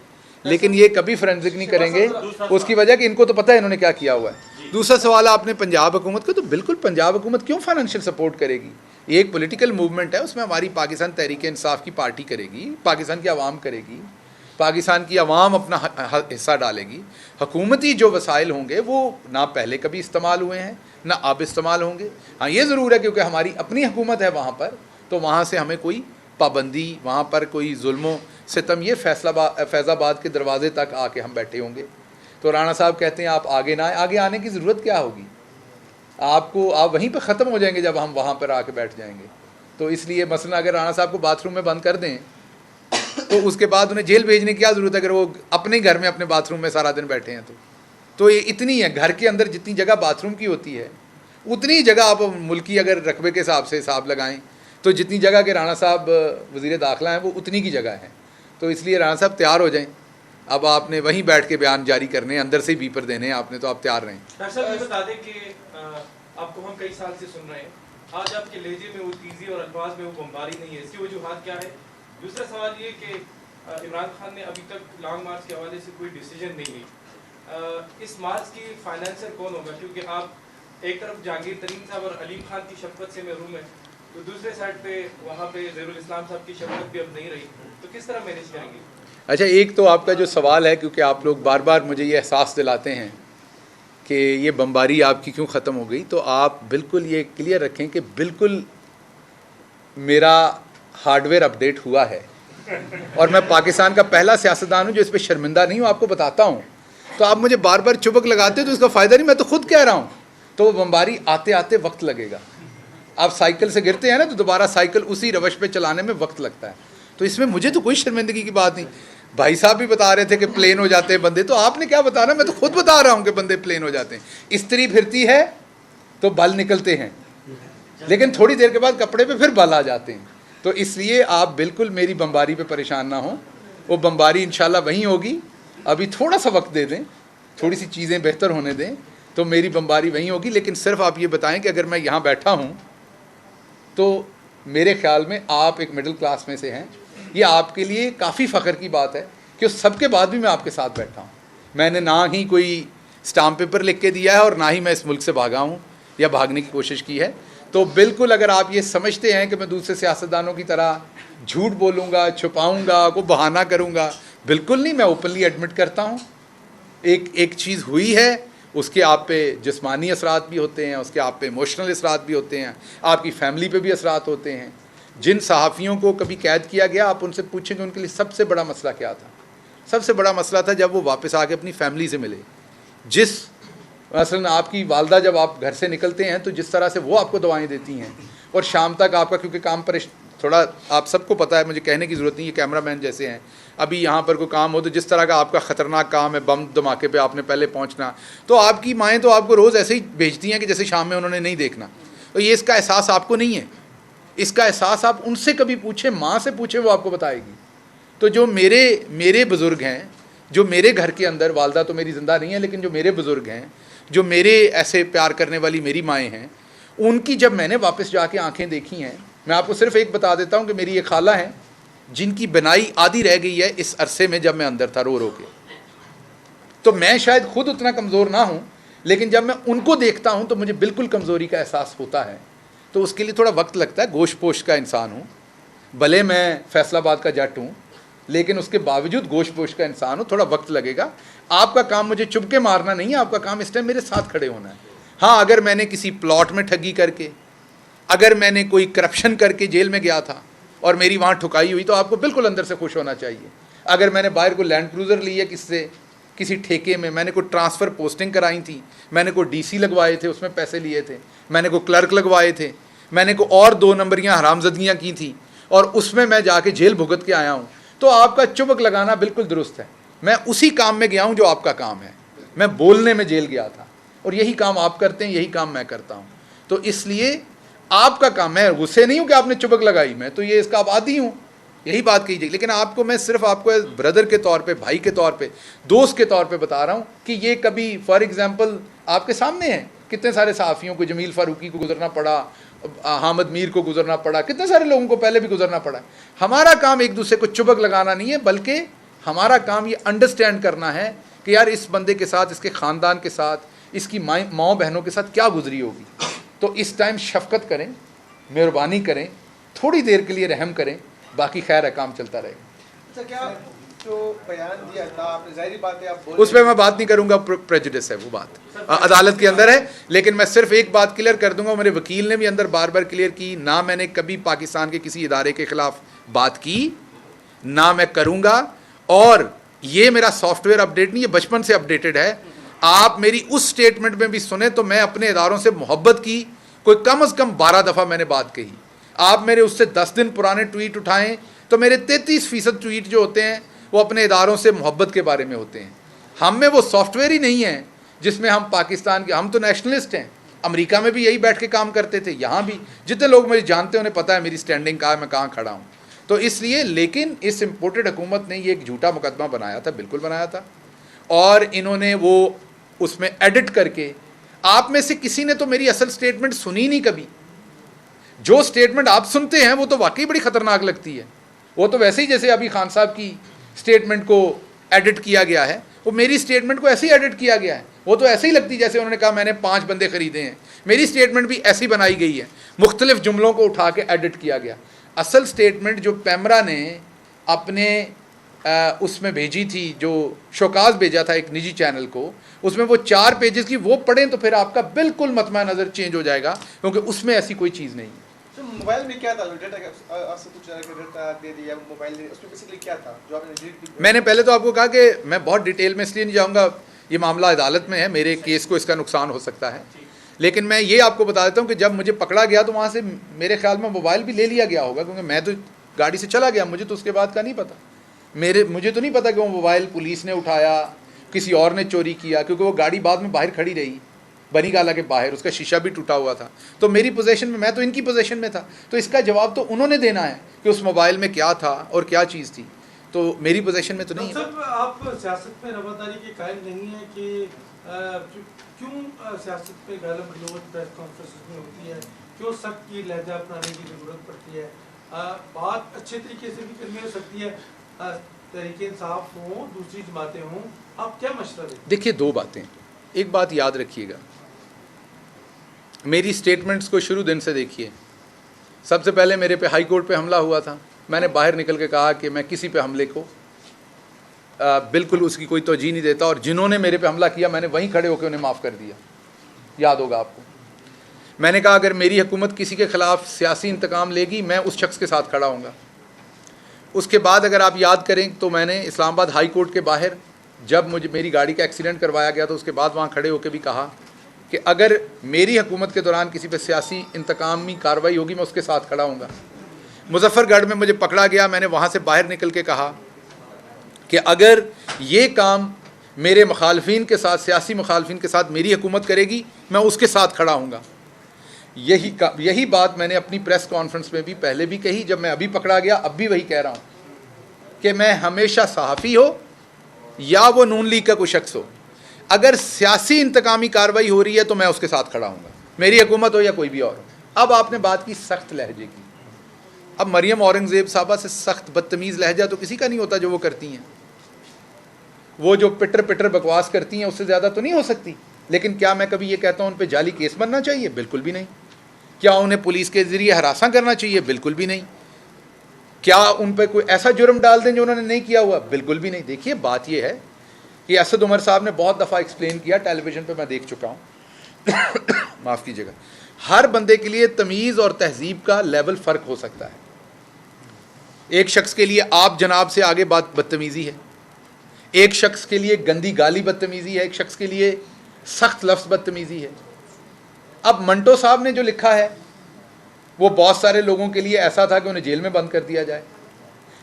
[SPEAKER 1] लेकिन ये कभी फोरेंसिक नहीं करेंगे। उसकी वजह कि इनको तो पता है इन्होंने क्या किया हुआ है। दूसरा सवाल आपने पंजाब हुकूमत को, तो बिल्कुल पंजाब हुकूमत क्यों फाइनेंशियल सपोर्ट करेगी? ये एक पॉलिटिकल मूवमेंट है, उसमें हमारी पाकिस्तान तहरीक इंसाफ की पार्टी करेगी, पाकिस्तान की आवाम करेगी, पाकिस्तान की आवाम अपना हिस्सा डालेगी। हुकूमती जो वसाइल होंगे वो ना पहले कभी इस्तेमाल हुए हैं ना अब इस्तेमाल होंगे। हाँ, ये ज़रूर है क्योंकि हमारी अपनी हुकूमत है वहाँ पर, तो वहाँ से हमें कोई पाबंदी, वहाँ पर कोई जुल्म सितम, ये फैज़ाबाद के दरवाज़े तक आके हम बैठे होंगे। तो राणा साहब कहते हैं आप आगे ना आए, आगे आने की ज़रूरत क्या होगी आपको? आप वहीं पर ख़त्म हो जाएंगे जब हम वहाँ पर आके बैठ जाएंगे। तो इसलिए मसलन अगर राणा साहब को बाथरूम में बंद कर दें तो उसके बाद उन्हें जेल भेजने की क्या ज़रूरत है अगर वो अपने घर में अपने बाथरूम में सारा दिन बैठे हैं? तो ये इतनी है, घर के अंदर जितनी जगह बाथरूम की होती है उतनी जगह आप मुल्की अगर रकबे के हिसाब से हिसाब लगाएं तो जितनी जगह के राणा साहब वज़ीर दाखिला हैं वो उतनी की जगह है। तो इसलिए राणा साहब तैयार हो जाएं। अब आपने वहीं बैठ के बयान जारी करने हैं, अंदर से ही बीपर देने हैं आपने, तो आप तैयार रहें।
[SPEAKER 3] डॉक्टर साहब ये बता दें कि आपको हम कई साल से सुन रहे हैं, आज आपके लहजे में वो तेज़ी और अल्फाज में वो बमबारी नहीं है, इसकी वजूहत क्या है? दूसरा सवाल ये कि इमरान खान ने अभी तक लॉन्ग मार्च के हवाले से कोई डिसीजन नहीं ली। इस मार्च की फाइनेंसर कौन होगा? क्योंकि आप एक तरफ जहांगीर तरीन साहब और अलीम खान की शफकत से महरूम है, तो दूसरे साइड पे वहाँ पे ज़हीरुल इस्लाम साहब की शफकत भी अब नहीं रही, तो किस तरह मैनेज करेंगे?
[SPEAKER 1] अच्छा, एक तो आपका जो सवाल है, क्योंकि आप लोग बार बार मुझे ये एहसास दिलाते हैं कि ये बमबारी आपकी क्यों ख़त्म हो गई, तो आप बिल्कुल ये क्लियर रखें कि बिल्कुल मेरा हार्डवेयर अपडेट हुआ है और मैं पाकिस्तान का पहला सियासतदान हूँ जो इस पर शर्मिंदा नहीं हूँ, आपको बताता हूँ। तो आप मुझे बार बार चुबक लगाते हो तो इसका फ़ायदा नहीं, मैं तो खुद कह रहा हूँ। तो वो बमबारी आते आते वक्त लगेगा। आप साइकिल से गिरते हैं ना, तो दोबारा साइकिल उसी रवश पे चलाने में वक्त लगता है। तो इसमें मुझे तो कोई शर्मिंदगी की बात नहीं। भाई साहब भी बता रहे थे कि प्लेन हो जाते हैं बंदे, तो आपने क्या बताना, मैं तो खुद बता रहा हूँ कि बंदे प्लेन हो जाते हैं। स्त्री फिरती है तो बल निकलते हैं, लेकिन थोड़ी देर के बाद कपड़े पे फिर बल आ जाते हैं। तो इसलिए आप बिल्कुल मेरी बमबारी पे परेशान ना हो, वो बमबारी इंशाल्लाह वहीं होगी। अभी थोड़ा सा वक्त दे दें, थोड़ी सी चीज़ें बेहतर होने दें, तो मेरी बमबारी वहीं होगी। लेकिन सिर्फ आप ये बताएं कि अगर मैं यहाँ बैठा हूँ तो मेरे ख्याल में आप एक मिडिल क्लास में से हैं, ये आपके लिए काफ़ी फ़ख्र की बात है कि उस सब के बाद भी मैं आपके साथ बैठा हूँ। मैंने ना ही कोई स्टाम्प पेपर लिख के दिया है और ना ही मैं इस मुल्क से भागा हूँ या भागने की कोशिश की है। तो बिल्कुल अगर आप ये समझते हैं कि मैं दूसरे सियासतदानों की तरह झूठ बोलूँगा, छुपाऊँगा, को बहाना करूँगा, बिल्कुल नहीं। मैं ओपनली एडमिट करता हूँ एक चीज़ हुई है, उसके आप पे जिस्मानी असरात भी होते हैं, उसके आप पे इमोशनल असरात भी होते हैं, आपकी फैमिली पे भी असरात होते हैं। जिन सहाफ़ियों को कभी कैद किया गया, आप उनसे पूछें कि उनके लिए सबसे बड़ा मसला क्या था। सबसे बड़ा मसला था जब वो वापस आके अपनी फैमिली से मिले। जिस मसलन आपकी वालदा जब आप घर से निकलते हैं तो जिस तरह से वो आपको दवाएं देती हैं और शाम तक आपका, क्योंकि काम पर थोड़ा आप सबको पता है, मुझे कहने की ज़रूरत नहीं है, कैमरामैन जैसे हैं, अभी यहाँ पर कोई काम हो तो जिस तरह का आपका ख़तरनाक काम है, बम धमाके पे आपने पहले पहुँचना, तो आपकी माएँ तो आपको रोज़ ऐसे ही भेजती हैं कि जैसे शाम में उन्होंने नहीं देखना। तो ये इसका एहसास आपको नहीं है। इसका एहसास आप उनसे कभी पूछें, माँ से पूछें, वो आपको बताएगी। तो जो मेरे बुज़ुर्ग हैं, जो मेरे घर के अंदर, वालदा तो मेरी ज़िंदा नहीं है, लेकिन जो मेरे बुज़ुर्ग हैं, जो मेरे ऐसे प्यार करने वाली मेरी माएँ हैं, उनकी जब मैंने वापस जाके आंखें देखी हैं, मैं आपको सिर्फ एक बता देता हूँ कि मेरी ये खाला हैं जिनकी बनाई आधी रह गई है इस अरसे में जब मैं अंदर था रो रो के। तो मैं शायद खुद उतना कमज़ोर ना हूँ, लेकिन जब मैं उनको देखता हूँ तो मुझे बिल्कुल कमज़ोरी का एहसास होता है। तो उसके लिए थोड़ा वक्त लगता है। गोश पोश का इंसान हूँ, भले मैं फैसलाबाद का जट हूँ, लेकिन उसके बावजूद गोश पोश का इंसान हूँ, थोड़ा वक्त लगेगा। आपका काम मुझे चुप के मारना नहीं है, आपका काम इस टाइम मेरे साथ खड़े होना है। हाँ, अगर मैंने किसी प्लॉट में ठगी करके, अगर मैंने कोई करप्शन करके जेल में गया था और मेरी वहाँ ठुकाई हुई, तो आपको बिल्कुल अंदर से खुश होना चाहिए। अगर मैंने बाहर को लैंड क्रूज़र ली है किसी ठेके में, मैंने कोई ट्रांसफ़र पोस्टिंग कराई थी, मैंने कोई डीसी लगवाए थे, उसमें पैसे लिए थे, मैंने कोई क्लर्क लगवाए थे, मैंने कोई और 2 नंबरियाँ हरामजदगियाँ की थी और उसमें मैं जाके जेल भुगत के आया हूँ, तो आपका चुबक लगाना बिल्कुल दुरुस्त है। मैं उसी काम में गया हूँ जो आपका काम है। मैं बोलने में जेल गया था और यही काम आप करते हैं, यही काम मैं करता हूँ। तो इसलिए आपका काम, मैं गुस्से नहीं हूँ कि आपने चुबक लगाई, मैं तो ये इसका आबादी हूँ, यही बात कीजिए। लेकिन आपको मैं सिर्फ आपको ब्रदर के तौर पे, भाई के तौर पे, दोस्त के तौर पे बता रहा हूँ कि ये कभी, फॉर एग्जांपल आपके सामने है, कितने सारे सहाफ़ियों को, जमील फ़ारूकी को गुजरना पड़ा, हामिद मीर को गुजरना पड़ा, कितने सारे लोगों को पहले भी गुजरना पड़ा। हमारा काम एक दूसरे को चुबक लगाना नहीं है, बल्कि हमारा काम ये अंडरस्टैंड करना है कि यार इस बंदे के साथ, इसके ख़ानदान के साथ, इसकी माँ बहनों के साथ क्या गुजरी होगी। तो इस टाइम शफ़क़त करें, मेहरबानी करें, थोड़ी देर के लिए रहम करें, बाकी खैर है, काम चलता रहेगा।
[SPEAKER 4] अच्छा, क्या जो बयान दिया था आपने, ज़ाहिर बात है आप बोल,
[SPEAKER 1] उस पर मैं बात नहीं करूंगा, प्रेजुडिस है, वो बात अदालत के अंदर है। लेकिन मैं सिर्फ एक बात क्लियर कर दूंगा, मेरे वकील ने भी अंदर बार बार क्लियर की, ना मैंने कभी पाकिस्तान के किसी इदारे के ख़िलाफ़ बात की, ना मैं करूंगा। और ये मेरा सॉफ्टवेयर अपडेट नहीं, ये बचपन से अपडेटेड है। आप मेरी उस स्टेटमेंट में भी सुने तो मैं अपने इदारों से मोहब्बत की कोई कम अज़ कम 12 दफ़ा मैंने बात कही। आप मेरे उससे 10 दिन पुराने ट्वीट उठाएं तो मेरे 33% ट्वीट जो होते हैं वो अपने इदारों से मोहब्बत के बारे में होते हैं। हम में वो सॉफ्टवेयर ही नहीं है जिसमें हम पाकिस्तान के, हम तो नेशनलिस्ट हैं। अमेरिका में भी यही बैठ के काम करते थे, यहाँ भी जितने लोग मुझे जानते हैं उन्हें पता है मेरी स्टैंडिंग कहाँ है, मैं कहाँ खड़ा हूँ। तो इसलिए, लेकिन इस इम्पोर्टेड हुकूमत ने ये एक झूठा मुकदमा बनाया था, बिल्कुल बनाया था, और इन्होंने वो उसमें एडिट करके, आप में से किसी ने तो मेरी असल स्टेटमेंट सुनी नहीं कभी। जो स्टेटमेंट आप सुनते हैं वो तो वाकई बड़ी ख़तरनाक लगती है। वो तो वैसे ही जैसे अभी खान साहब की स्टेटमेंट को एडिट किया गया है, वो मेरी स्टेटमेंट को ऐसे ही एडिट किया गया है। वो तो ऐसे ही लगती जैसे उन्होंने कहा मैंने 5 बंदे ख़रीदे हैं। मेरी स्टेटमेंट भी ऐसी बनाई गई है, मुख्तलिफ जुमलों को उठा के एडिट किया गया। असल स्टेटमेंट जो पैमरा ने अपने उसमें भेजी थी, जो शोकाज भेजा था एक निजी चैनल को, उसमें वो 4 पेजेस की, वो पढ़ें तो फिर आपका बिल्कुल मतमा नज़र चेंज हो जाएगा, क्योंकि उसमें ऐसी कोई चीज़ नहीं है।
[SPEAKER 4] तो मोबाइल में क्या था डेटा आपसे कुछ डेटा दे दिया मोबाइल ने, उसमें बेसिकली क्या था जो आपने डिलीट किया?
[SPEAKER 1] मैंने पहले तो आपको कहा कि मैं बहुत डिटेल में इसलिए नहीं जाऊँगा, ये मामला अदालत में है, मेरे केस को इसका नुकसान हो सकता है, लेकिन मैं ये आपको बता देता हूँ कि जब मुझे पकड़ा गया तो वहाँ से मेरे ख्याल में मोबाइल भी ले लिया गया होगा, क्योंकि मैं तो गाड़ी से चला गया, मुझे तो उसके बाद का नहीं पता। मुझे तो नहीं पता कि वो मोबाइल पुलिस ने उठाया, किसी और ने चोरी किया, क्योंकि वो गाड़ी बाद में बाहर खड़ी रही बनी गाला के बाहर, उसका शीशा भी टूटा हुआ था। तो मेरी पोजीशन में, मैं तो इनकी पोजीशन में था, तो इसका जवाब तो उन्होंने देना है कि उस मोबाइल में क्या था और क्या चीज़ थी, तो मेरी पोजीशन में तो नहीं है।
[SPEAKER 5] सब आप सियासत में रवादारी के कायल नहीं है कि क्यों सियासत पे गालिब लोग प्रेस कॉन्फ्रेंस में होती है, क्यों सख्त की लहजा अपनाने की ज़रूरत पड़ती है? बात अच्छे तरीके से भी करनी हो सकती है, तरीके इंसाफ हों, दूसरी जमातें हों, आप क्या मशवरा देते?
[SPEAKER 1] देखिए, 2 बातें, एक बात याद रखिएगा, मेरी स्टेटमेंट्स को शुरू दिन से देखिए। सबसे पहले मेरे पे हाई कोर्ट पे हमला हुआ था, मैंने बाहर निकल के कहा कि मैं किसी पे हमले को बिल्कुल उसकी कोई तवजीह नहीं देता, और जिन्होंने मेरे पे हमला किया मैंने वहीं खड़े होकर उन्हें माफ़ कर दिया, याद होगा आपको। मैंने कहा अगर मेरी हुकूमत किसी के ख़िलाफ़ सियासी इंतकाम लेगी, मैं उस शख्स के साथ खड़ा हूँगा। उसके बाद अगर आप याद करें तो मैंने इस्लामाबाद हाई कोर्ट के बाहर, जब मुझे मेरी गाड़ी का एक्सीडेंट करवाया गया, तो उसके बाद वहाँ खड़े होकर भी कहा कि अगर मेरी हुकूमत के दौरान किसी पे सियासी इंतकामी कार्रवाई होगी, मैं उसके साथ खड़ा हूँगा। मुजफ्फरगढ़ में मुझे पकड़ा गया, मैंने वहाँ से बाहर निकल के कहा कि अगर ये काम मेरे मुखालफिन के साथ, सियासी मुखालफिन के साथ मेरी हुकूमत करेगी, मैं उसके साथ खड़ा हूँगा। यही बात मैंने अपनी प्रेस कॉन्फ्रेंस में भी पहले भी कही, जब मैं अभी पकड़ा गया, अब भी वही कह रहा हूँ कि मैं हमेशा सहाफ़ी हो या वो नून लीग का कोई शख्स हो, अगर सियासी इंतकामी कार्रवाई हो रही है तो मैं उसके साथ खड़ा हूँगा, मेरी हुकूमत हो या कोई भी और हो। अब आपने बात की सख्त लहजे की, अब मरियम औरंगज़ेब साहबा से सख्त बदतमीज़ लहजा तो किसी का नहीं होता जो वो करती हैं। वो जो पिटर पिटर बकवास करती हैं उससे ज़्यादा तो नहीं हो सकती, लेकिन क्या मैं कभी ये कहता हूँ उन पर जाली केस बनना चाहिए? बिल्कुल भी नहीं। क्या उन्हें पुलिस के ज़रिए हरासा करना चाहिए? बिल्कुल भी नहीं। क्या उन पर कोई ऐसा जुर्म डाल दें जो उन्होंने नहीं किया हुआ? बिल्कुल भी नहीं। देखिए, बात यह है कि असद उमर साहब ने बहुत दफ़ा एक्सप्लेन किया, टेलीविज़न पर मैं देख चुका हूँ माफ़ कीजिएगा, हर बंदे के लिए तमीज़ और तहजीब का लेवल फ़र्क हो सकता है। एक शख्स के लिए आप जनाब से आगे बात बदतमीज़ी है, एक शख्स के लिए गंदी गाली बदतमीज़ी है, एक शख्स के लिए सख्त लफ्ज़ बदतमीज़ी है। अब मंटो साहब ने जो लिखा है वो बहुत सारे लोगों के लिए ऐसा था कि उन्हें जेल में बंद कर दिया जाए,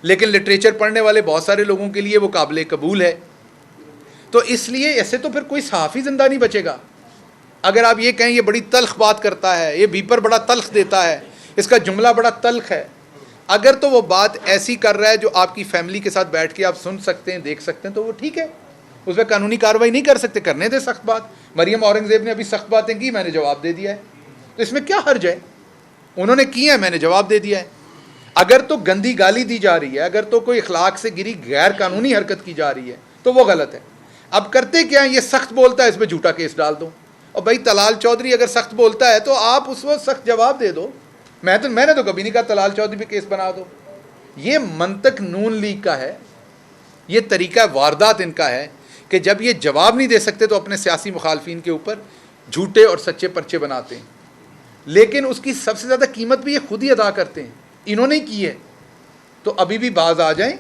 [SPEAKER 1] लेकिन लिटरेचर पढ़ने वाले बहुत सारे लोगों के लिए वो काबिल कबूल है। तो इसलिए ऐसे तो फिर कोई सहाफ़ी ज़िंदा नहीं बचेगा। अगर आप ये कहें ये बड़ी तल्ख बात करता है, ये बीपर बड़ा तल्ख देता है, इसका जुमला बड़ा तल्ख है, अगर तो वो बात ऐसी कर रहा है जो आपकी फैमिली के साथ बैठ के आप सुन सकते हैं, देख सकते हैं, तो वो ठीक है, उस पर कानूनी कार्रवाई नहीं कर सकते, करने दे सख्त बात। मरियम औरंगज़ेब ने अभी सख्त बातें की, मैंने जवाब दे दिया है, तो इसमें क्या हर्ज है? उन्होंने की है, मैंने जवाब दे दिया है। अगर तो गंदी गाली दी जा रही है, अगर तो कोई अखलाक से गिरी गैर कानूनी हरकत की जा रही है, तो वो गलत है। अब करते क्या है, ये सख्त बोलता है, इस पर झूठा केस डाल दो। और भाई तलाल चौधरी अगर सख्त बोलता है तो आप उस वक्त सख्त जवाब दे दो। मैंने तो कभी नहीं कहा तलाल चौधरी पे केस बना दो। ये मंतक नून लीग का है, ये तरीका वारदात इनका है कि जब ये जवाब नहीं दे सकते तो अपने सियासी मुखालफिन के ऊपर झूठे और सच्चे पर्चे बनाते हैं, लेकिन उसकी सबसे ज़्यादा कीमत भी ये खुद ही अदा करते हैं। इन्होंने ही की है, तो अभी भी बाज आ जाएं,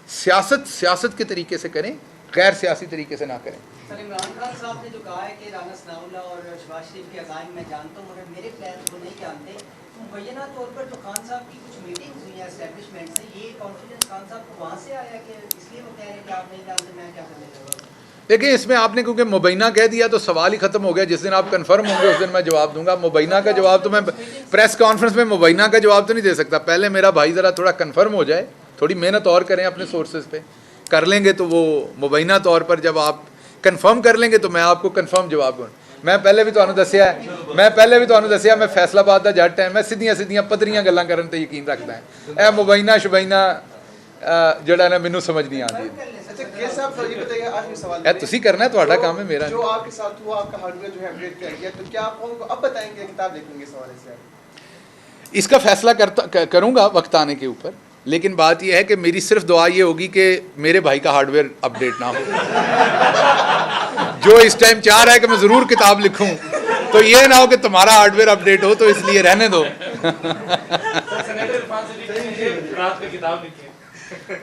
[SPEAKER 1] सियासत के तरीके से करें, गैर सियासी तरीके से ना करें।
[SPEAKER 6] सर, इमरान खान साहब ने जो कहा है कि राना सनाउल्लाह और शहबाज शरीफ के अज़ाइम मैं जानता हूँ मगर मेरे प्लान को नहीं जानते, तो मुबैना तौर पर जो खान साहब की कुछ मीटिंग्स हुई हैं एस्टेब्लिशमेंट से, ये कॉन्फिडेंस खान साहब को वहाँ से आया कि इसलिए वो कह रहे हैं कि आप नहीं जानते, मैं क्या करने लगा?
[SPEAKER 1] देखिए इसमें आपने क्योंकि मुबैना कह दिया तो सवाल ही ख़त्म हो गया। जिस दिन आप कंफर्म होंगे उस दिन मैं जवाब दूंगा। मुबैना का जवाब तो मैं प्रेस कॉन्फ्रेंस में मुबैना का जवाब तो नहीं दे सकता। पहले मेरा भाई ज़रा थोड़ा कंफर्म हो जाए, थोड़ी मेहनत और करें अपने सोर्सेज पे, कर लेंगे तो वो मुबैना तौर पर जब आप कंफर्म कर लेंगे तो मैं आपको कंफर्म जवाब दूँ। मैं पहले भी ਤੁਹਾਨੂੰ ਦੱਸਿਆ मैं फैसलाबाद ਦਾ जट है, मैं सीधियां सीधियां पद्धरियां गल्लां करन ते यकीन रखदा है। मुबैना शुबैना ਜਿਹੜਾ ना मैनू समझ नहीं आती।
[SPEAKER 4] अच्छा केस साहब ये बताइए आखिरी सवाल
[SPEAKER 1] ਇਹ ਤੁਸੀਂ करना है, ਤੁਹਾਡਾ काम है, मेरा
[SPEAKER 4] जो आपके साथ हुआ, आपका हार्डवेयर जो है अपडेट किया गया, तो क्या आप उनको अब बताएंगे, किताब लिखेंगे इस हवाले से?
[SPEAKER 1] इसका फैसला करूंगा वक्त आने के ऊपर, लेकिन बात यह है कि मेरी सिर्फ दुआ ये होगी कि मेरे भाई का हार्डवेयर अपडेट ना हो। जो इस टाइम चाह रहा है कि मैं ज़रूर किताब लिखूं, तो ये ना हो कि तुम्हारा हार्डवेयर अपडेट हो, तो इसलिए रहने दो।
[SPEAKER 3] सेनेटर इरफान सदीकी ने रात में किताब लिखी है।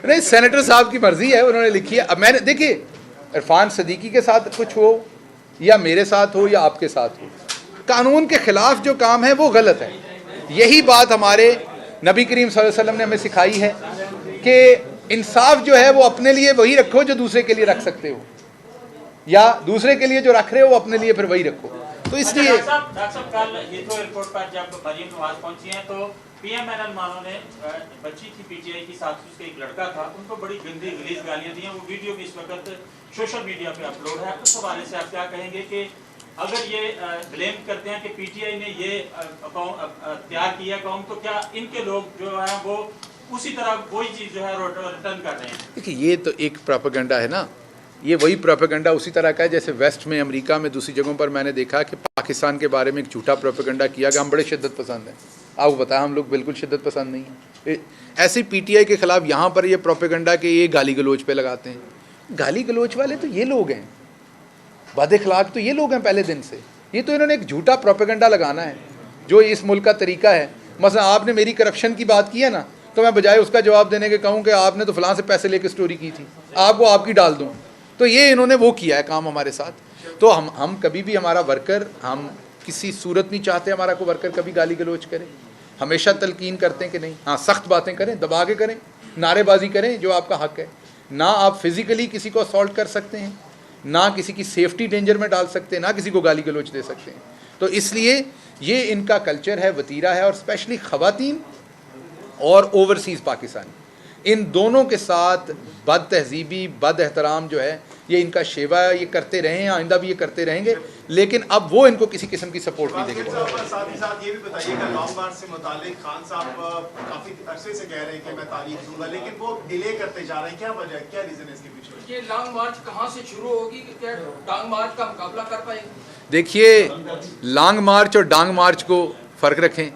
[SPEAKER 1] नहीं, सेनेटर साहब की मर्जी है, उन्होंने लिखी है। अब मैंने देखिए इरफान सदीकी के साथ कुछ हो या मेरे साथ हो या आपके साथ हो, कानून के खिलाफ जो काम है वो गलत है। यही बात हमारे नबी करीम सल्लल्लाहु अलैहि वसल्लम ने हमें सिखाई है कि इंसाफ जो है वो अपने लिए वही रखो जो दूसरे के लिए रख सकते हो, या दूसरे के लिए जो रख रहे हो वो अपने लिए फिर वही रखो। तो इसलिए
[SPEAKER 2] डॉक्टर साहब कल हीथ्रो एयरपोर्ट पर जब मरीम नवाज पहुंची हैं तो पीएमएनएल मानो ने बच्ची थी पीटीआई की, साथ उसका एक लड़का था, उनको बड़ी गंदी गलीज गालियां दी हैं। वो वीडियो भी इस वक्त सोशल मीडिया पे अपलोड है। उस हवाले से आप क्या कहेंगे कि अगर ये ब्लेम करते हैं कि पीटीआई ने ये तैयार किया कौम, तो क्या इनके लोग जो है वो उसी तरह वही चीज़ जो है रिटर्न कर रहे हैं?
[SPEAKER 1] देखिए ये तो एक प्रोपेगेंडा है ना, ये वही प्रोपेगेंडा उसी तरह का है जैसे वेस्ट में, अमेरिका में, दूसरी जगहों पर मैंने देखा कि पाकिस्तान के बारे में एक झूठा प्रोपेगेंडा किया कि हम बड़े शिद्दत पसंद हैं। आपको पता है हम लोग बिल्कुल शिद्दत पसंद नहीं हैं। ऐसे पीटीआई के ख़िलाफ़ यहाँ पर ये प्रोपेगेंडा कि ये गाली गलोच पे लगाते हैं। गाली गलोच वाले तो ये लोग हैं, बद अखलाक तो ये लोग हैं पहले दिन से। ये तो इन्होंने एक झूठा प्रोपेगेंडा लगाना है जो इस मुल्क का तरीका है। मसलन आपने मेरी करप्शन की बात की है ना, तो मैं बजाय उसका जवाब देने के कहूँ कि आपने तो फलां से पैसे लेकर स्टोरी की थी, आपको आपकी डाल दूँ, तो ये इन्होंने वो किया है काम हमारे साथ। तो हम कभी भी हमारा वर्कर, हम किसी सूरत नहीं चाहते हमारा को वर्कर कभी गाली गलोच करे। हमेशा तलकीन करते हैं कि नहीं, हाँ सख्त बातें करें, दबा के करें, नारेबाजी करें जो आपका हक है। ना आप फिज़िकली किसी को असॉल्ट कर सकते हैं, ना किसी की सेफ्टी डेंजर में डाल सकते हैं, ना किसी को गाली गलोच दे सकते हैं। तो इसलिए ये इनका कल्चर है, वतीरा है। और स्पेशली ख़वातीन और ओवरसीज़ पाकिस्तानी, इन दोनों के साथ बद तहजीबी, बद एहतराम जो है ये इनका शेवा है। ये करते रहे हैं, आइंदा भी ये करते रहेंगे, लेकिन अब वो इनको किसी किस्म की सपोर्ट नहीं देंगे।
[SPEAKER 7] साथ ही साथ ये भी बताइएगा, लॉन्ग मार्च से मुतालिक खान साहब काफ़ी अरसे से कह रहे हैं कि मैं तारीख दूंगा, लेकिन वो डिले करते जा रहे हैं। क्या वजह है, क्या रीज़न है इसके पीछे?
[SPEAKER 8] ये लॉन्ग मार्च कहाँ से शुरू होगी कि क्या डांग मार्च का मुकाबला कर पाएंगे?
[SPEAKER 1] देखिए लॉन्ग मार्च और डांग मार्च को फ़र्क रखें।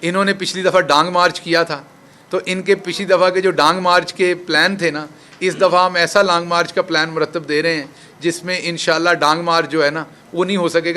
[SPEAKER 1] इन्होंने पिछली दफ़ा डांग मार्च किया था, तो इनके पिछली दफ़ा के जो डांग मार्च के प्लान थे ना, इस दफ़ा हम ऐसा लॉन्ग मार्च का प्लान मुरतब दे रहे हैं जिसमें इंशाल्लाह डांग मार्च जो है ना वो नहीं हो सकेगा।